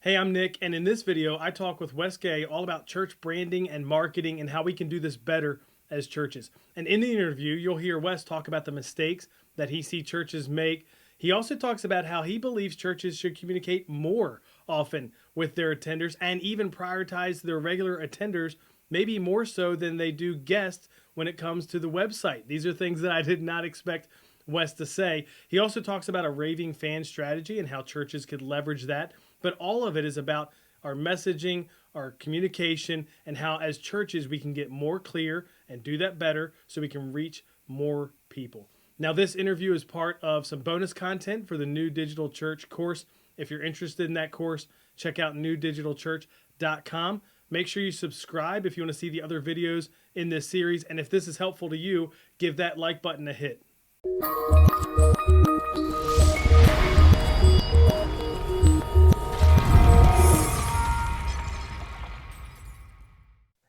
Hey, I'm Nick, and in this video, I talk with Wes Gay all about church branding and marketing and how we can do this better as churches. And in the interview, you'll hear Wes talk about the mistakes that he sees churches make. He also talks about how he believes churches should communicate more often with their attenders and even prioritize their regular attenders, maybe more so than they do guests when it comes to the website. These are things that I did not expect Wes to say. He also talks about a raving fan strategy and how churches could leverage that. But all of it is about our messaging, our communication, and how as churches we can get more clear and do that better so we can reach more people. Now, this interview is part of some bonus content for the New Digital Church course. If you're interested in that course, check out newdigitalchurch.com. Make sure you subscribe if you want to see the other videos in this series. And if this is helpful to you, give that like button a hit.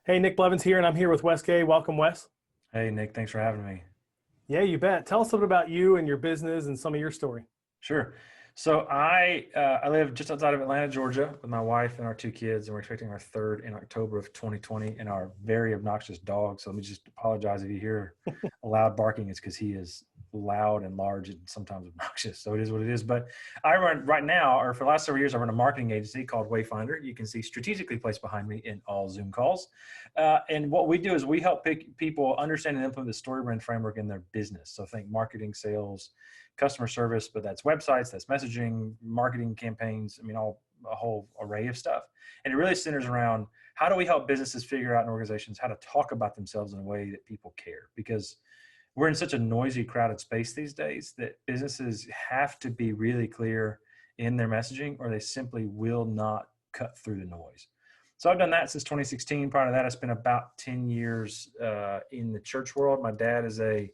Hey, Nick Blevins here, and I'm here with Wes Gay. Welcome, Wes. Hey, Nick. Thanks for having me. Yeah, you bet. Tell us a little bit about you and your business and some of your story. Sure. So I live just outside of Atlanta, Georgia, with my wife and our two kids, and we're expecting our third in October of 2020, and our very obnoxious dog. So let me just apologize if you hear a loud barking. It's because he is loud and large and sometimes obnoxious. So it is what it is. But I run right now, or for the last several years, I run a marketing agency called Wayfinder. You can see strategically placed behind me in all Zoom calls. And what we do is we help people understand and implement the StoryBrand framework in their business. So think marketing, sales, customer service, but that's websites, that's messaging, marketing campaigns. I mean, a whole array of stuff. And it really centers around how do we help businesses figure out and organizations how to talk about themselves in a way that people care? Because we're in such a noisy, crowded space these days that businesses have to be really clear in their messaging or they simply will not cut through the noise. So I've done that since 2016. Prior to that, I spent about 10 years in the church world. My dad is a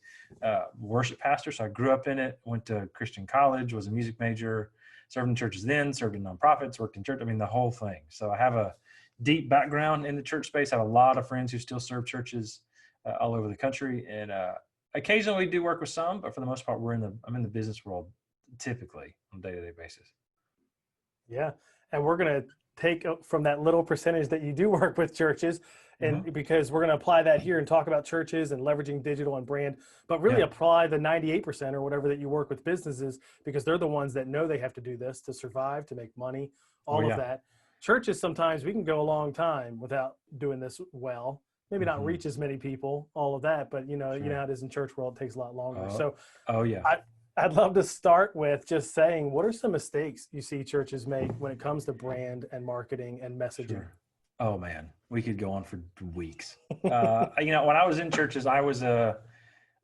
worship pastor, so I grew up in it, went to Christian college, was a music major, served in churches then, served in nonprofits, worked in church, I mean, the whole thing. So I have a deep background in the church space. I have a lot of friends who still serve churches all over the country. And occasionally we do work with some, but for the most part, I'm in the business world typically on a day-to-day basis. Yeah. And we're going to take from that little percentage that you do work with churches and because we're going to apply that here and talk about churches and leveraging digital and brand, but really apply the 98% or whatever that you work with businesses because they're the ones that know they have to do this to survive, to make money, all of that. Churches, sometimes we can go a long time without doing this well, maybe not reach as many people, all of that, but you know how it is in church world, it takes a lot longer. I'd love to start with just saying, what are some mistakes you see churches make when it comes to brand and marketing and messaging? Sure. Oh man, we could go on for weeks. When I was in churches, I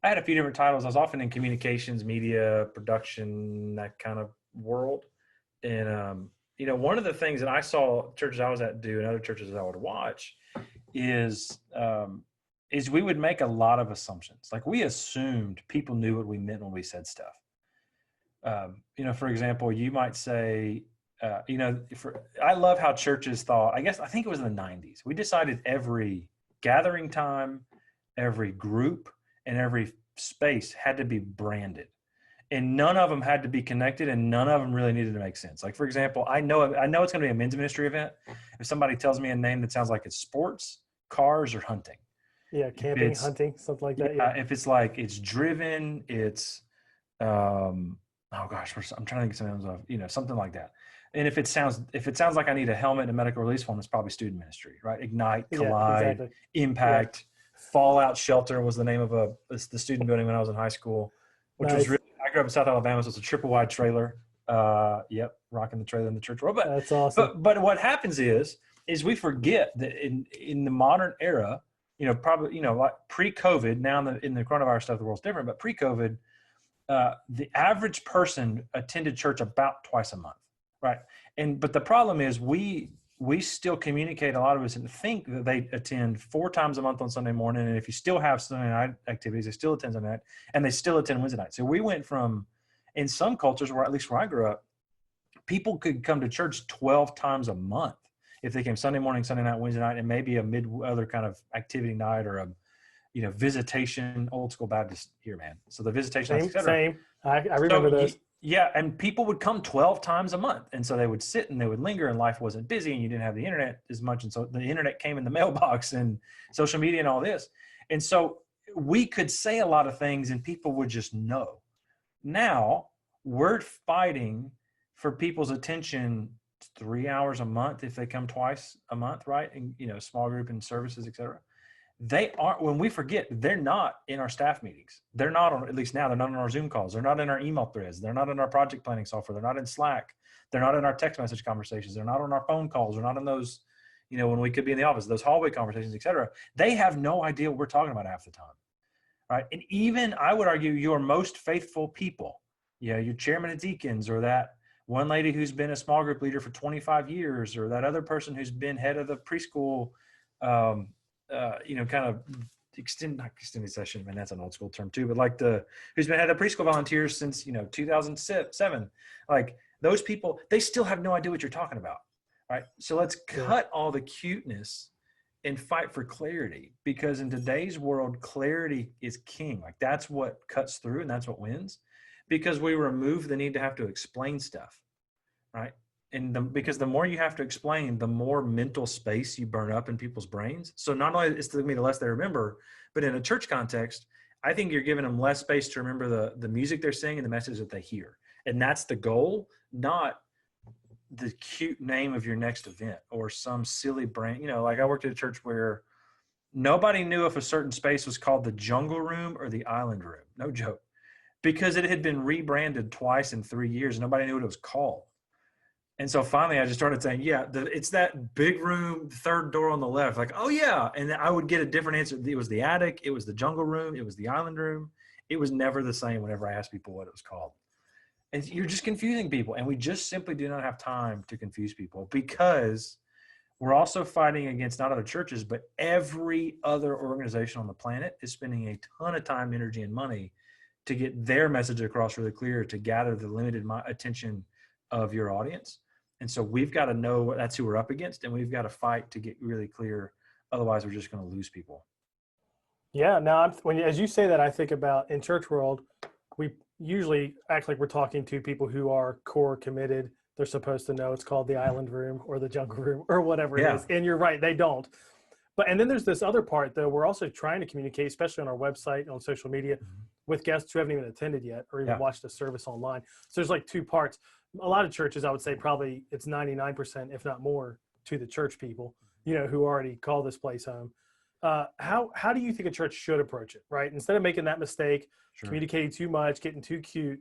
had a few different titles. I was often in communications, media, production, that kind of world. And, one of the things that I saw churches I was at do and other churches that I would watch is we would make a lot of assumptions. Like we assumed people knew what we meant when we said stuff. For example, you might say, I love how churches thought, I think it was in the 90s. We decided every gathering time, every group, and every space had to be branded. And none of them had to be connected and none of them really needed to make sense. Like, for example, I know it's going to be a men's ministry event. If somebody tells me a name that sounds like it's sports, cars, or hunting. Yeah, camping, hunting, something like that. Yeah. If it's like it's driven, it's I'm trying to think of something something like that. And if it sounds like I need a helmet and a medical release form, it's probably student ministry, right? Ignite, Collide, Impact, Fallout Shelter was the name of the student building when I was in high school, which was really. I grew up in South Alabama, so it's a triple wide trailer. Rocking the trailer in the church world. But that's awesome. But what happens is we forget that in the modern era, like pre-COVID, now in the coronavirus stuff, the world's different, but pre-COVID, the average person attended church about twice a month, right? But the problem is we still communicate, a lot of us, and think that they attend 4 times a month on Sunday morning, and if you still have Sunday night activities, they still attend Sunday night, and they still attend Wednesday night. So we went from, in some cultures, at least where I grew up, people could come to church 12 times a month if they came Sunday morning, Sunday night, Wednesday night, and maybe a other kind of activity night or a visitation, old school Baptist here, man. So the visitation, same. I remember those. Yeah, and people would come 12 times a month. And so they would sit and they would linger, and life wasn't busy and you didn't have the internet as much. And so the internet came in the mailbox and social media and all this. And so we could say a lot of things and people would just know. Now we're fighting for people's attention 3 hours a month if they come twice a month, right? And, small group and services, et cetera. They aren't, when we forget, they're not in our staff meetings. They're not on, at least now, they're not on our Zoom calls. They're not in our email threads. They're not in our project planning software. They're not in Slack. They're not in our text message conversations. They're not on our phone calls. They're not in those, when we could be in the office, those hallway conversations, et cetera. They have no idea what we're talking about half the time, right? And even, I would argue, your most faithful people, your chairman of deacons, or that one lady who's been a small group leader for 25 years, or that other person who's been head of the preschool, kind of not extended session, man, that's an old school term too, but like who's been head of preschool volunteers since, 2007, like those people, they still have no idea what you're talking about. Right. So let's cut all the cuteness and fight for clarity, because in today's world, clarity is king. Like that's what cuts through and that's what wins, because we remove the need to have to explain stuff. Right. And because the more you have to explain, the more mental space you burn up in people's brains. So not only is it going to be the less they remember, but in a church context, I think you're giving them less space to remember the music they're singing and the message that they hear. And that's the goal, not the cute name of your next event or some silly brand. Like I worked at a church where nobody knew if a certain space was called the Jungle Room or the Island Room. No joke. Because it had been rebranded twice in 3 years and nobody knew what it was called. And so finally I just started saying, it's that big room, third door on the left. Like, oh yeah. And I would get a different answer. It was the attic. It was the Jungle Room. It was the Island Room. It was never the same whenever I asked people what it was called. And you're just confusing people. And we just simply do not have time to confuse people, because we're also fighting against not other churches, but every other organization on the planet is spending a ton of time, energy, and money to get their message across really clear, to gather the limited attention of your audience. And so we've got to know that's who we're up against, and we've got to fight to get really clear. Otherwise, we're just going to lose people. Yeah. Now, as you say that, I think about in church world, we usually act like we're talking to people who are core committed. They're supposed to know it's called the Island Room or the Jungle Room or whatever it is. And you're right, they don't. And then there's this other part, though. We're also trying to communicate, especially on our website and on social media, with guests who haven't even attended yet or even watched the service online. So there's like two parts. A lot of churches, I would say probably it's 99%, if not more, to the church people, who already call this place home. How do you think a church should approach it, right? Instead of making that mistake, communicating too much, getting too cute,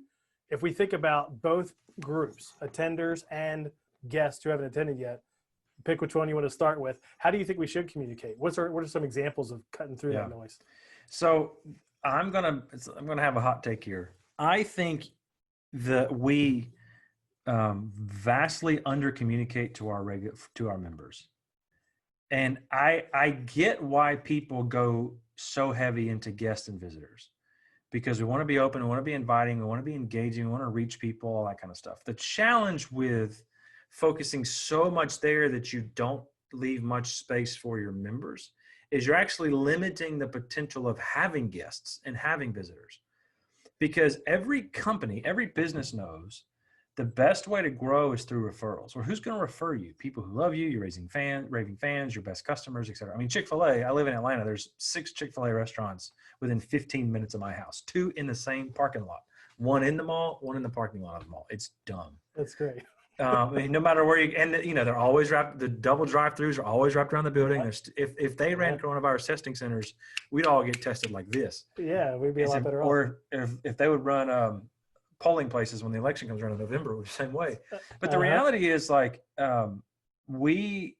if we think about both groups, attenders and guests who haven't attended yet, pick which one you want to start with. How do you think we should communicate? What are some examples of cutting through that noise? So I'm gonna have a hot take here. I think that we vastly under communicate to our members. And I get why people go so heavy into guests and visitors, because we want to be open, we want to be inviting, we want to be engaging, we want to reach people, all that kind of stuff. The challenge with focusing so much there that you don't leave much space for your members is you're actually limiting the potential of having guests and having visitors. Because every company, every business knows the best way to grow is through referrals. Or who's going to refer you? People who love you, you're raving fans, your best customers, et cetera. I mean, Chick-fil-A, I live in Atlanta. There's 6 Chick-fil-A restaurants within 15 minutes of my house, 2 in the same parking lot, 1 in the mall, 1 in the parking lot of the mall. It's dumb. That's great. I mean, no matter where they're always wrapped. The double drive-throughs are always wrapped around the building. If they ran coronavirus testing centers, we'd all get tested like this. Yeah, we'd be a lot better off. Or if they would run polling places when the election comes around in November, it was the same way. But the reality is, like, Chick-fil-A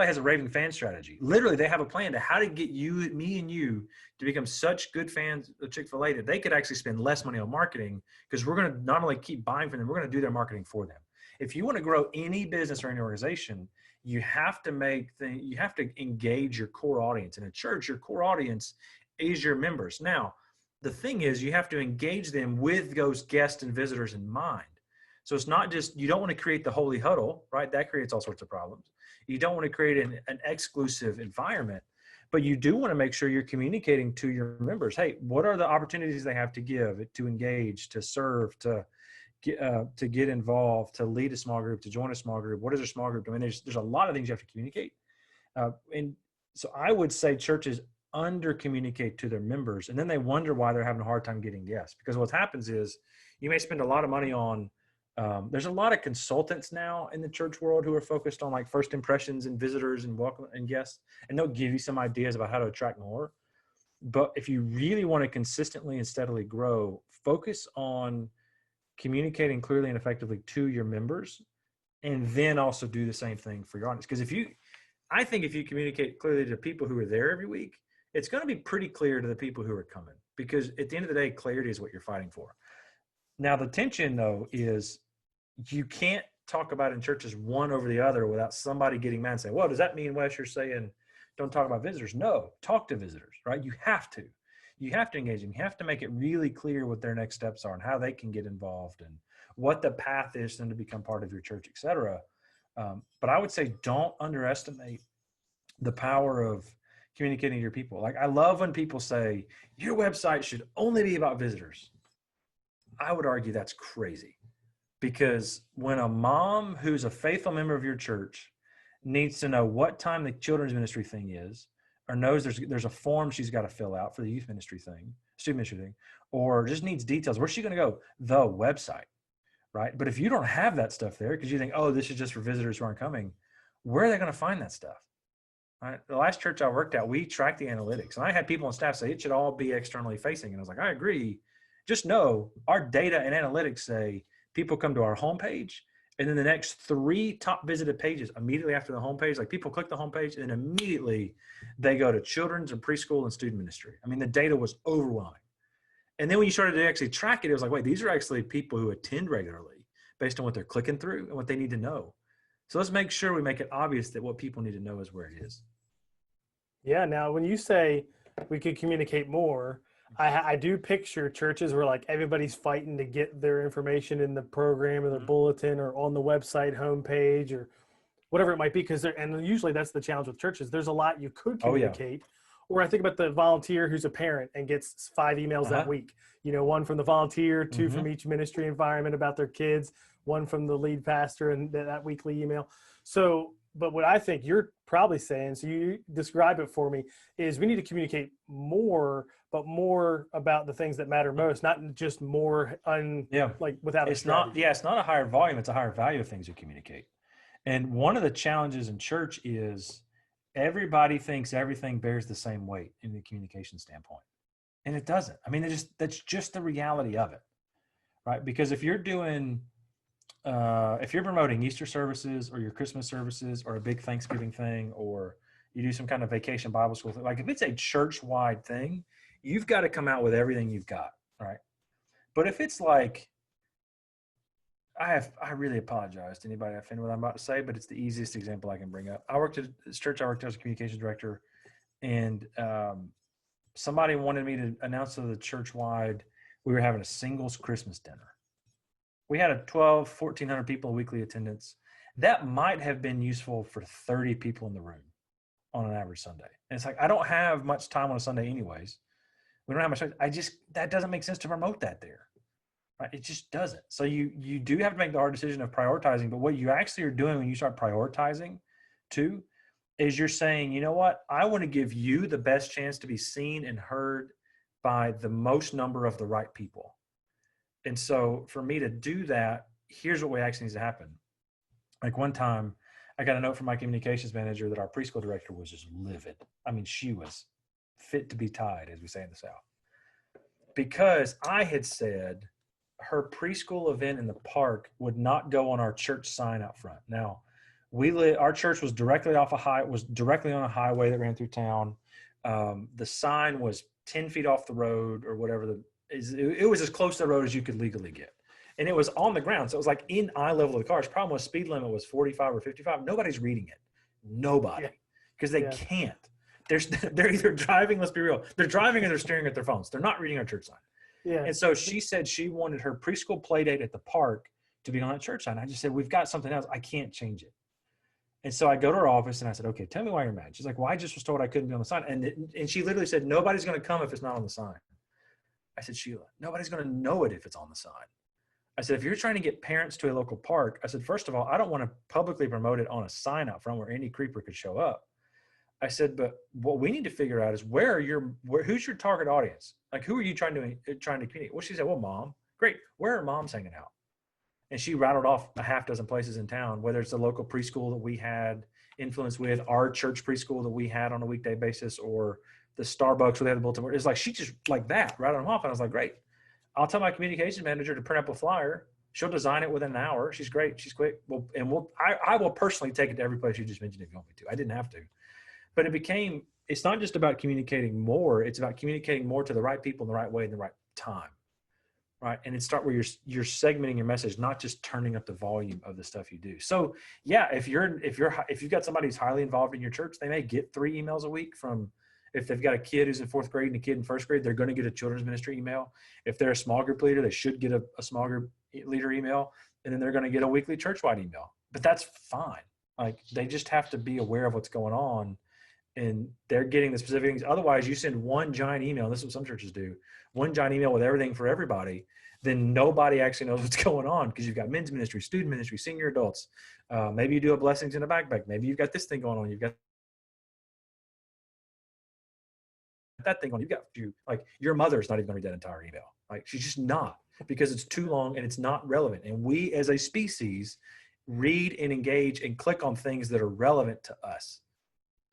has a raving fan strategy. Literally, they have a plan to how to get me and you to become such good fans of Chick-fil-A that they could actually spend less money on marketing, because we're going to not only keep buying from them, we're going to do their marketing for them. If you want to grow any business or any organization, you have to engage your core audience. In a church, your core audience is your members. Now, the thing is, you have to engage them with those guests and visitors in mind. So it's not just, you don't want to create the holy huddle, right? That creates all sorts of problems. You don't want to create an exclusive environment, But you do want to make sure you're communicating to your members, hey, what are the opportunities they have to give, to engage, to serve, to get involved, to lead a small group, to join a small group. What is a small group? I mean, there's a lot of things you have to communicate. And so I would say churches under communicate to their members, and then they wonder why they're having a hard time getting guests. Because what happens is you may spend a lot of money on, there's a lot of consultants now in the church world who are focused on like first impressions and visitors and welcome and guests, and they'll give you some ideas about how to attract more. But if you really want to consistently and steadily grow, focus on communicating clearly and effectively to your members, and then also do the same thing for your audience. Because I think if you communicate clearly to people who are there every week, it's going to be pretty clear to the people who are coming, because at the end of the day, clarity is what you're fighting for. Now, the tension though is you can't talk about in churches one over the other without somebody getting mad and saying, well, does that mean, Wes, you're saying don't talk about visitors? No, talk to visitors, right? You have to engage them. You have to make it really clear what their next steps are and how they can get involved and what the path is for them to become part of your church, et cetera. But I would say don't underestimate the power of communicating to your people. Like, I love when people say your website should only be about visitors. I would argue that's crazy, because when a mom who's a faithful member of your church needs to know what time the children's ministry thing is, or knows there's a form she's got to fill out for the youth ministry thing, student ministry thing, or just needs details, where's she going to go? The website, right? But if you don't have that stuff there because you think, oh, this is just for visitors who aren't coming, where are they going to find that stuff? Right? The last church I worked at, we tracked the analytics, and I had people on staff say it should all be externally facing. And I was like, I agree. Just know our data and analytics say people come to our homepage, and then the next 3 top visited pages immediately after the homepage, like people click the homepage and then immediately they go to children's and preschool and student ministry. I mean, the data was overwhelming. And then when you started to actually track it, it was like, wait, these are actually people who attend regularly based on what they're clicking through and what they need to know. So let's make sure we make it obvious that what people need to know is where it is. Yeah. Now, when you say we could communicate more, I do picture churches where like everybody's fighting to get their information in the program or their bulletin or on the website homepage or whatever it might be. And usually that's the challenge with churches. There's a lot you could communicate. Or I think about the volunteer who's a parent and gets 5 emails that week, one from the volunteer, 2 from each ministry environment about their kids, 1 from the lead pastor and that weekly email. So, but what I think you're probably saying, so you describe it for me, is we need to communicate more, but more about the things that matter most, not just more like without it's not a higher volume, it's a higher value of things you communicate. And one of the challenges in church is everybody thinks everything bears the same weight in the communication standpoint. And it doesn't. I mean, that's just the reality of it, right? Because if you're doing, if you're promoting Easter services or your Christmas services or a big Thanksgiving thing, or you do some kind of vacation Bible school thing, like if it's a church-wide thing, you've got to come out with everything you've got, right? But if it's like, I really apologize to anybody I offended what I'm about to say, but it's the easiest example I can bring up. I worked at this church I worked as a communications director, and somebody wanted me to announce to the church-wide we were having a singles Christmas dinner. We had a 1,400 people weekly attendance. That might have been useful for 30 people in the room on an average Sunday. And it's like, I don't have much time on a Sunday anyways. We don't have much time. That doesn't make sense to promote that there. Right? It just doesn't. So you do have to make the hard decision of prioritizing, but what you actually are doing when you start prioritizing too, is you're saying, you know what, I want to give you the best chance to be seen and heard by the most number of the right people. And so for me to do that, here's what actually needs to happen. Like one time I got a note from my communications manager that our preschool director was just livid. I mean, she was fit to be tied, as we say in the South, because I had said her preschool event in the park would not go on our church sign out front. Now, our church was directly on a highway that ran through town. The sign was 10 feet off the road or whatever. It was as close to the road as you could legally get. And it was on the ground. So it was like in eye level of the cars. Problem was speed limit was 45 or 55. Nobody's reading it. Nobody. Because they can't. They're either driving, let's be real. They're driving or they're staring at their phones. They're not reading our church sign. Yeah. And so she said she wanted her preschool play date at the park to be on that church sign. I just said, we've got something else. I can't change it. And so I go to her office and I said, okay, tell me why you're mad. She's like, well, I just was told I couldn't be on the sign. And she literally said, nobody's going to come if it's not on the sign. I said, Sheila, nobody's going to know it if it's on the sign. I said, if you're trying to get parents to a local park, I said, first of all, I don't want to publicly promote it on a sign out front where any creeper could show up. I said, but what we need to figure out is who's your target audience? Like, who are you trying to communicate? Well, she said, well, mom. Great. Where are moms hanging out? And she rattled off a half dozen places in town, whether it's the local preschool that we had influence with, our church preschool that we had on a weekday basis, or the Starbucks where they had the bulletin board. It's like, she just like that, rattled them off. And I was like, great. I'll tell my communications manager to print up a flyer. She'll design it within an hour. She's great. She's quick. Well, and I will personally take it to every place you just mentioned if you want me to. I didn't have to. But it's not just about communicating more. It's about communicating more to the right people in the right way in the right time. Right. And it start where you're segmenting your message, not just turning up the volume of the stuff you do. So yeah, if you've got somebody who's highly involved in your church, they may get 3 emails a week if they've got a kid who's in 4th grade and a kid in 1st grade, they're going to get a children's ministry email. If they're a small group leader, they should get a small group leader email, and then they're going to get a weekly church-wide email. But that's fine. Like, they just have to be aware of what's going on, and they're getting the specific things. Otherwise, you send one giant email, and this is what some churches do, one giant email with everything for everybody, then nobody actually knows what's going on, because you've got men's ministry, student ministry, senior adults. Maybe you do a blessings in a backpack. Maybe you've got this thing going on. You've got that thing on. You've got like, your mother's not even going to read that entire email. Like, she's just not, because it's too long and it's not relevant. And we as a species read and engage and click on things that are relevant to us.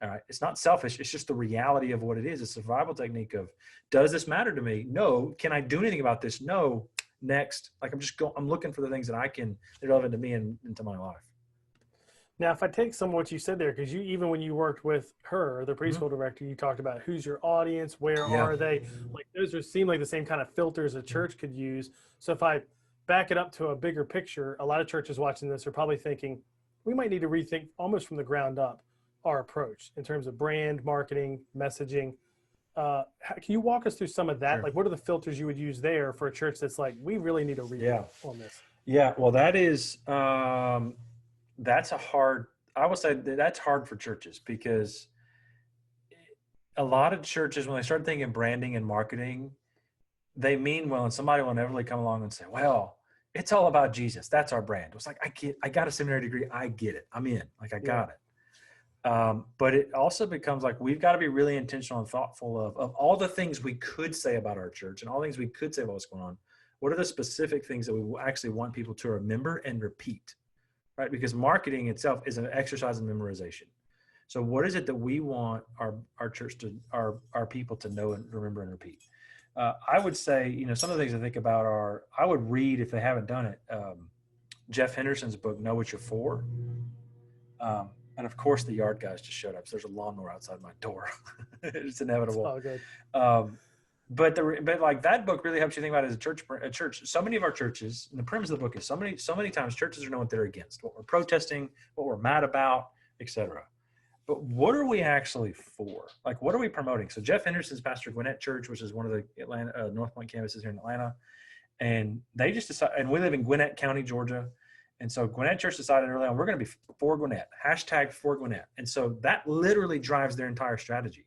All right. It's not selfish. It's just the reality of what it is. It's a survival technique of, does this matter to me? No. Can I do anything about this? No. Next. Like, I'm looking for the things that are relevant to me and into my life. Now, if I take some of what you said there, because even when you worked with her, the preschool director, you talked about who's your audience, where are they? Like, those seem like the same kind of filters a church could use. So if I back it up to a bigger picture, a lot of churches watching this are probably thinking, we might need to rethink almost from the ground up our approach in terms of brand, marketing, messaging. Can you walk us through some of that? Sure. Like, what are the filters you would use there for a church that's like, we really need to rethink on this? Yeah. Well, that's I would say that's hard for churches, because a lot of churches, when they start thinking branding and marketing, they mean well, and somebody will inevitably come along and say, well, it's all about Jesus. That's our brand. It's like, I got a seminary degree. I get it. I'm in. Like, I got it. But it also becomes like, we've got to be really intentional and thoughtful of all the things we could say about our church and all the things we could say about what's going on. What are the specific things that we actually want people to remember and repeat, right? Because marketing itself is an exercise in memorization. So what is it that we want our church our people to know and remember and repeat? I would say, some of the things I think about I would read, if they haven't done it, Jeff Henderson's book, Know What You're For. And of course, the yard guys just showed up. So there's a lawnmower outside my door. It's inevitable. Oh, good. But like, that book really helps you think about it as a church. So many of our churches, and the premise of the book is so many times churches are knowing what they're against, what we're protesting, what we're mad about, etc. But what are we actually for? Like, what are we promoting? So Jeff Henderson's pastor Gwinnett Church, which is one of the Atlanta North Point campuses here in Atlanta, and they just decided, and we live in Gwinnett County, Georgia. And so Gwinnett Church decided early on, we're going to be for Gwinnett, #for Gwinnett. And so that literally drives their entire strategy.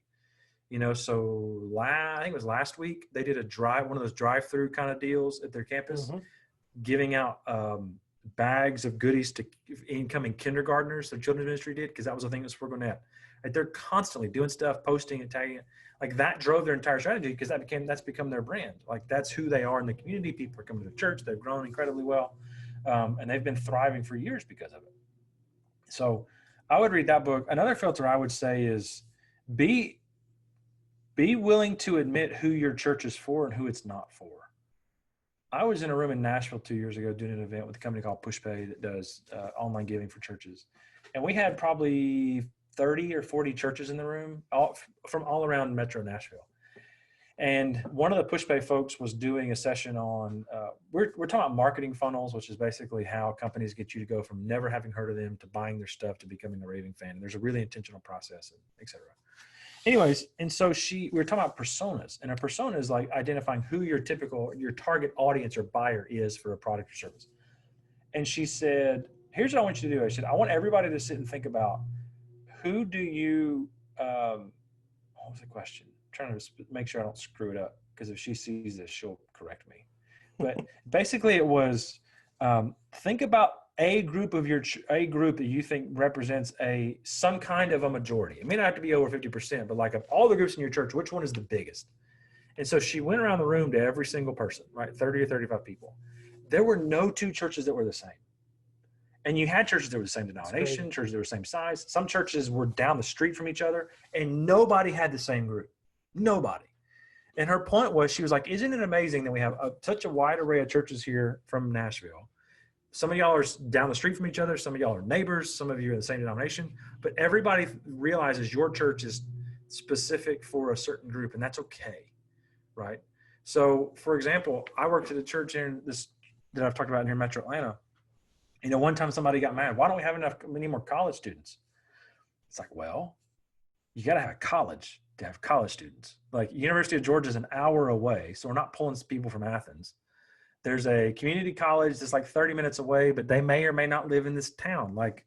So I think it was last week, they did one of those drive-through kind of deals at their campus, giving out bags of goodies to incoming kindergartners. So children's ministry did, because that was the thing that was for Gwinnett. Like, they're constantly doing stuff, posting and tagging it. Like, that drove their entire strategy, because that's become their brand. Like, that's who they are in the community. People are coming to the church. They've grown incredibly well. And they've been thriving for years because of it. So I would read that book. Another filter I would say is be willing to admit who your church is for and who it's not for. I was in a room in Nashville 2 years ago doing an event with a company called PushPay that does online giving for churches. And we had probably 30 or 40 churches in the room, from all around Metro Nashville. And one of the PushPay folks was doing a session on, we're talking about marketing funnels, which is basically how companies get you to go from never having heard of them to buying their stuff to becoming a raving fan. And there's a really intentional process, et cetera. Anyways, and so we were talking about personas, and a persona is like identifying who your target audience or buyer is for a product or service. And she said, here's what I want you to do. I want everybody to sit and think about, who do you, what was the question? I'm trying to make sure I don't screw it up, because if she sees this, she'll correct me. But basically it was, think about a group that you think represents some kind of a majority. It may not have to be over 50%, but like of all the groups in your church, which one is the biggest? And so she went around the room to every single person, right? 30 or 35 people. There were no two churches that were the same. And you had churches that were the same denomination, churches that were the same size. Some churches were down the street from each other, and nobody had the same group. Nobody. And her point was, she was like, isn't it amazing that we have such a wide array of churches here from Nashville? Some of y'all are down the street from each other. Some of y'all are neighbors. Some of you are in the same denomination. But everybody realizes your church is specific for a certain group, and that's okay, right? So, for example, I worked at a church that I've talked about here in Metro Atlanta. One time somebody got mad. Why don't we have many more college students? It's like, well, you got to have a college to have college students. Like, University of Georgia is an hour away, so we're not pulling people from Athens. There's a community college that's like 30 minutes away, but they may or may not live in this town. Like,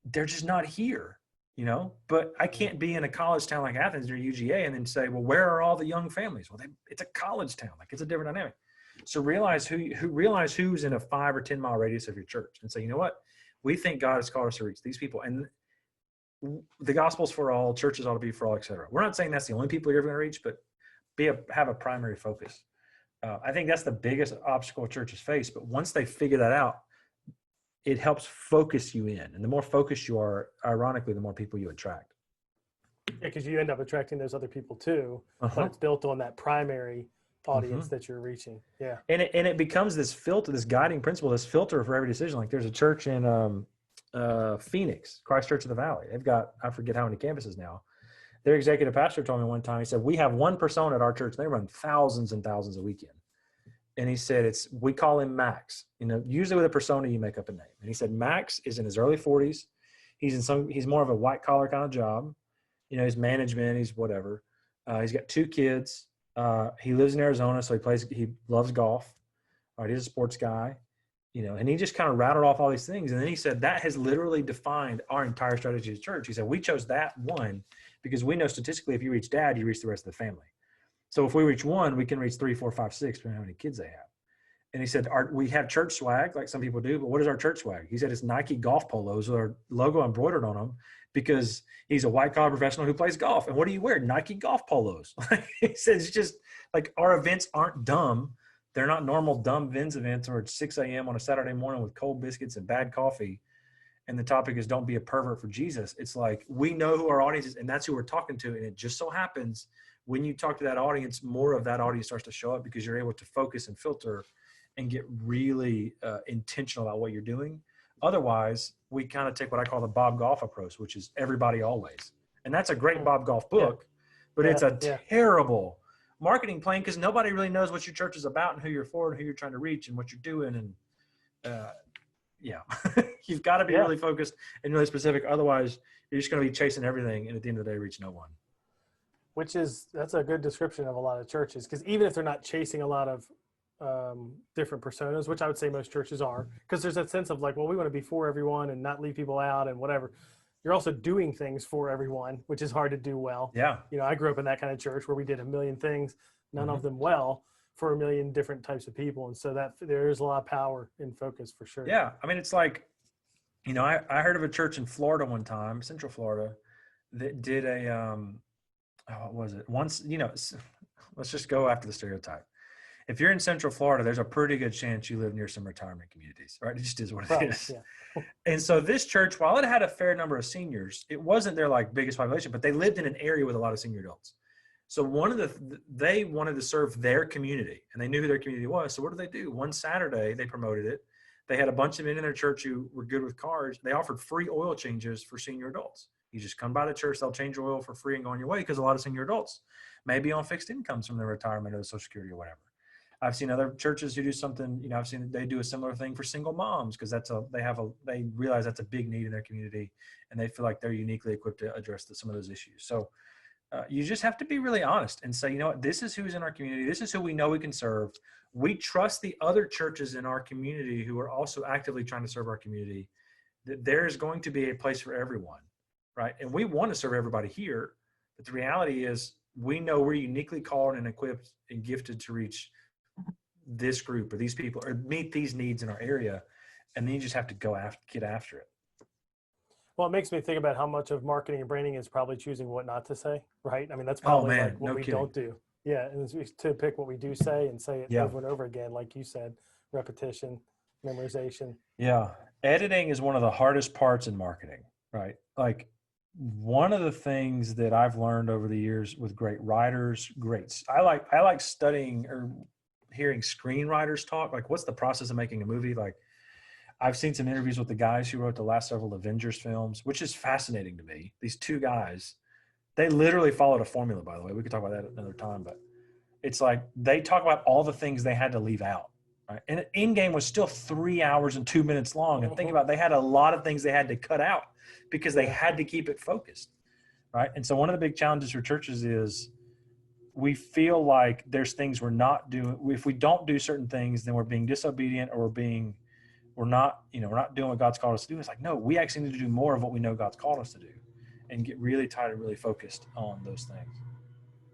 they're just not here, But I can't be in a college town like Athens or UGA and then say, well, where are all the young families? Well, it's a college town. Like, it's a different dynamic. So realize who's in a 5 or 10 mile radius of your church, and say, you know what, we think God has called us to reach these people, and the gospel's for all, churches ought to be for all, etc. We're not saying that's the only people you're going to reach, but have a primary focus. I think that's the biggest obstacle churches face. But once they figure that out, it helps focus you in, and the more focused you are, ironically, the more people you attract. Yeah, because you end up attracting those other people too, but it's built on that primary audience that you're reaching. Yeah. And it becomes this filter, this guiding principle, this filter for every decision. Like, there's a church in Phoenix, Christ Church of the Valley. They've got, I forget how many campuses now. Their executive pastor told me one time, he said, we have one persona at our church. They run thousands and thousands a weekend. And he said, we call him Max. Usually with a persona, you make up a name. And he said, Max is in his early 40s. He's more of a white collar kind of job. He's management, he's whatever. He's got 2 kids. He lives in Arizona, so he loves golf. All right, he's a sports guy, and he just kind of rattled off all these things. And then he said, that has literally defined our entire strategy as a church. He said, we chose that one because we know statistically, if you reach dad, you reach the rest of the family. So if we reach 1, we can reach 3, 4, 5, 6, depending on how many kids they have. And he said, we have church swag like some people do, but what is our church swag? He said, it's Nike golf polos with our logo embroidered on them, because he's a white collar professional who plays golf. And what do you wear? Nike golf polos. He says, it's just like, our events aren't dumb. They're not normal dumb Vins events where it's 6 a.m. on a Saturday morning with cold biscuits and bad coffee. And the topic is, don't be a pervert for Jesus. It's like, we know who our audience is, and that's who we're talking to. And it just so happens when you talk to that audience, more of that audience starts to show up, because you're able to focus and filter and get really intentional about what you're doing. Otherwise, we kind of take what I call the Bob Goff approach, which is everybody always. And that's a great Bob Goff book, but it's a terrible marketing plan, because nobody really knows what your church is about and who you're for and who you're trying to reach and what you're doing. And you've got to be really focused and really specific. Otherwise, you're just going to be chasing everything, and at the end of the day, reach no one. That's a good description of a lot of churches, because even if they're not chasing a lot of different personas, which I would say most churches are, because there's that sense of like, well, we want to be for everyone and not leave people out and whatever. You're also doing things for everyone, which is hard to do well. Yeah. I grew up in that kind of church where we did a million things, none of them well, for a million different types of people. And so that there is a lot of power in focus for sure. Yeah. I mean, it's like, I heard of a church in Florida one time, Central Florida, that did what was it? Once, let's just go after the stereotype. If you're in Central Florida, there's a pretty good chance you live near some retirement communities, right? It just is what it is. Yeah. And so this church, while it had a fair number of seniors, it wasn't their biggest population, but they lived in an area with a lot of senior adults. So they wanted to serve their community, and they knew who their community was. So what did they do? One Saturday, they promoted it. They had a bunch of men in their church who were good with cars. They offered free oil changes for senior adults. You just come by the church, they'll change your oil for free and go on your way, because a lot of senior adults may be on fixed incomes from their retirement or the Social Security or whatever. I've seen other churches who do something, I've seen they do a similar thing for single moms, because they realize that's a big need in their community, and they feel like they're uniquely equipped to address some of those issues. So you just have to be really honest and say, you know what, this is who's in our community. This is who we know we can serve. We trust the other churches in our community who are also actively trying to serve our community. There's going to be a place for everyone, right? And we want to serve everybody here, but the reality is we know we're uniquely called and equipped and gifted to reach this group or these people or meet these needs in our area. And then you just have to get after it. Well, it makes me think about how much of marketing and branding is probably choosing what not to say, right? I mean, that's Oh probably man, like what no we kidding. don't do. Yeah, and it's to pick what we do say and say it Yeah. over and over again, like you said, repetition, memorization. Yeah. Editing is one of the hardest parts in marketing, right? Like one of the things that I've learned over the years with great writers, I like studying or hearing screenwriters talk. Like what's the process of making a movie? Like I've seen some interviews with the guys who wrote the last several Avengers films, which is fascinating to me. These two guys, they literally followed a formula, by the way. We could talk about that another time, but it's like they talk about all the things they had to leave out. Right? And Endgame was still 3 hours and 2 minutes long. And think about they had a lot of things they had to cut out because they had to keep it focused. Right. And so one of the big challenges for churches is we feel like there's things we're not doing. If we don't do certain things, then we're being disobedient or we're not doing what God's called us to do. It's like, no, we actually need to do more of what we know God's called us to do and get really tight and really focused on those things.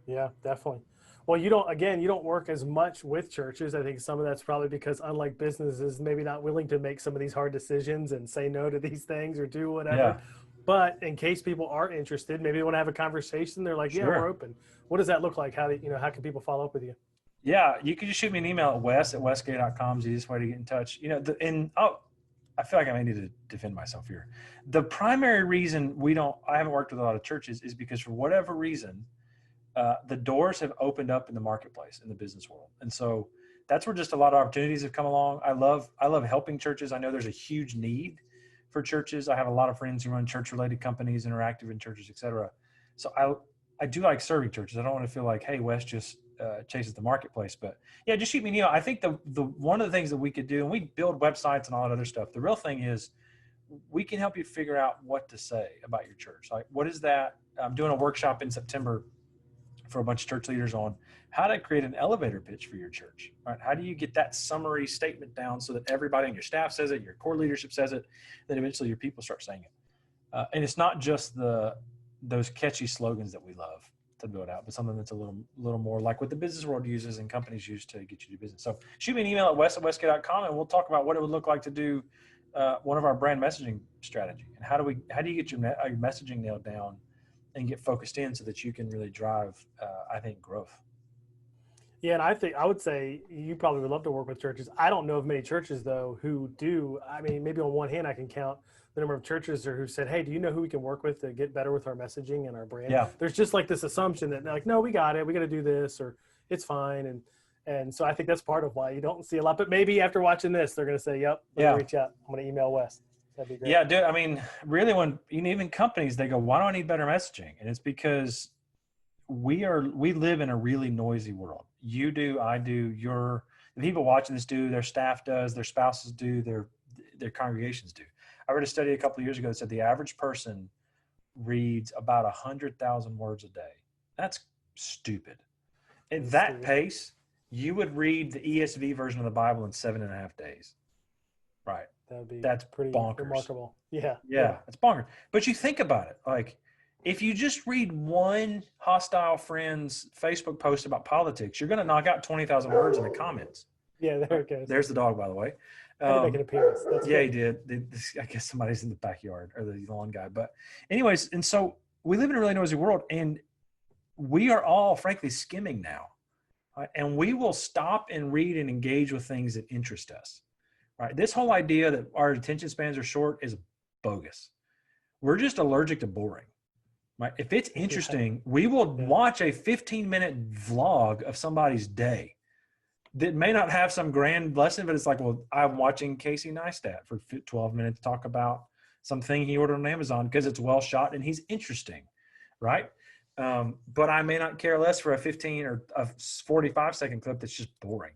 Yeah, definitely. Well, you don't work as much with churches. I think some of that's probably because unlike businesses, maybe not willing to make some of these hard decisions and say no to these things or do whatever. Yeah. But in case people are interested, maybe they want to have a conversation. They're like, yeah, we're Sure. open. What does that look like? How can people follow up with you? Yeah, you can just shoot me an email at wes@wesgay.com is the easiest way to get in touch. I feel like I may need to defend myself here. The primary reason I haven't worked with a lot of churches is because for whatever reason, the doors have opened up in the marketplace, in the business world. And so that's where just a lot of opportunities have come along. I love helping churches. I know there's a huge need for churches. I have a lot of friends who run church related companies, interactive in churches, et cetera. So I do like serving churches. I don't want to feel like, hey, Wes just chases the marketplace, but yeah, just shoot me an email. I think the one of the things that we could do, and we build websites and all that other stuff. The real thing is we can help you figure out what to say about your church. Like, what is that? I'm doing a workshop in September for a bunch of church leaders on how to create an elevator pitch for your church, right? How do you get that summary statement down so that everybody on your staff says it, your core leadership says it, then eventually your people start saying it. And it's not just those catchy slogans that we love to build out, but something that's a little more like what the business world uses and companies use to get you to do business. So shoot me an email at wes@wesgay.com and we'll talk about what it would look like to do one of our brand messaging strategy. And how do you get your messaging nailed down and get focused in so that you can really drive, I think, growth. Yeah, and I would say you probably would love to work with churches. I don't know of many churches though who do. I mean, maybe on one hand I can count the number of churches who said, "Hey, do you know who we can work with to get better with our messaging and our brand?" Yeah. There's just like this assumption that they're like, "No, we got it. We got to do this, or it's fine." And so I think that's part of why you don't see a lot. But maybe after watching this, they're going to say, "Yep, let me reach out. I'm going to email Wes." That'd be great. Yeah, dude. I mean, really, when even companies, they go, "Why do I need better messaging?" And it's because we live in a really noisy world. You do, I do, the people watching this do, their staff does, their spouses do, their congregations do. I read a study a couple of years ago that said the average person reads about 100,000 words a day. That's stupid. At that pace, you would read the ESV version of the Bible in 7.5 days. Right. That's pretty bonkers. Remarkable. Yeah. It's bonkers. But you think about it, like if you just read one hostile friend's Facebook post about politics, you're going to knock out 20,000 words in the comments. Yeah, there it goes. There's the dog, by the way. Had to make an appearance. That's yeah, good. He did. I guess somebody's in the backyard or the lawn guy. But anyways, and so we live in a really noisy world, and we are all, frankly, skimming now. Right? And we will stop and read and engage with things that interest us. Right? This whole idea that our attention spans are short is bogus. We're just allergic to boring. Right? If it's interesting, we will watch a 15-minute vlog of somebody's day that may not have some grand lesson, but it's like, well, I'm watching Casey Neistat for 12 minutes talk about something he ordered on Amazon because it's well shot and he's interesting, right? But I may not care less for a 15 or a 45-second clip that's just boring.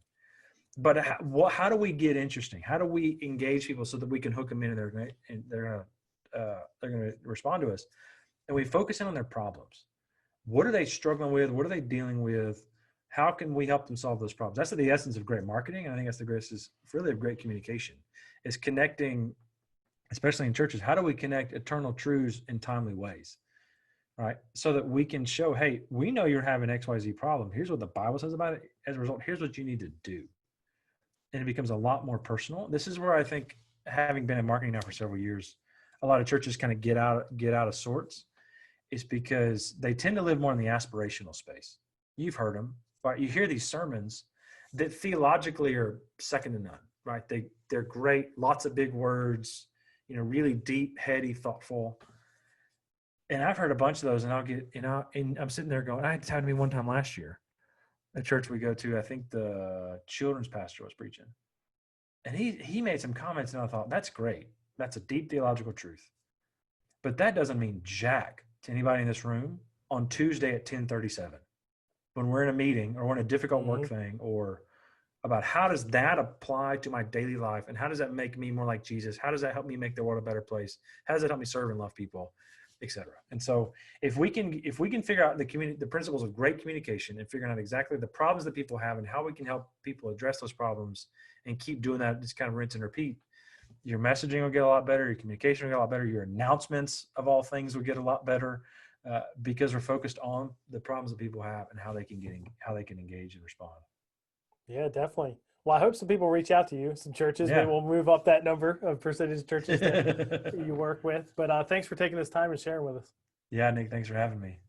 But how do we get interesting? How do we engage people so that we can hook them in and they're going to respond to us? And we focus in on their problems. What are they struggling with? What are they dealing with? How can we help them solve those problems? That's the essence of great marketing. And I think that's the greatest is really of great communication is connecting especially in churches, how do we connect eternal truths in timely ways? Right? So that we can show, hey, we know you're having XYZ problem. Here's what the Bible says about it. As a result, here's what you need to do. And it becomes a lot more personal. This is where I think, having been in marketing now for several years, a lot of churches kind of get out of sorts. It's because they tend to live more in the aspirational space. You've heard them, right? You hear these sermons that theologically are second to none, right? They're great, lots of big words, really deep, heady, thoughtful. And I've heard a bunch of those, and I'll get, and I'm sitting there going, I had this happen to me one time last year. A church we go to, I think the children's pastor was preaching. And he made some comments, and I thought, that's great. That's a deep theological truth. But that doesn't mean jack to anybody in this room on Tuesday at 10:37 when we're in a meeting or we're in a difficult work thing, or about how does that apply to my daily life, and how does that make me more like Jesus? How does that help me make the world a better place? How does that help me serve and love people, etc.? And so if we can figure out the principles of great communication and figuring out exactly the problems that people have and how we can help people address those problems and keep doing that, just kind of rinse and repeat, your messaging will get a lot better, your communication will get a lot better, your announcements of all things will get a lot better, because we're focused on the problems that people have and how they can engage and respond. Yeah, definitely. Well, I hope some people reach out to you, some churches. Maybe we'll move up that number of percentage of churches that you work with. But thanks for taking this time and sharing with us. Yeah, Nick, thanks for having me.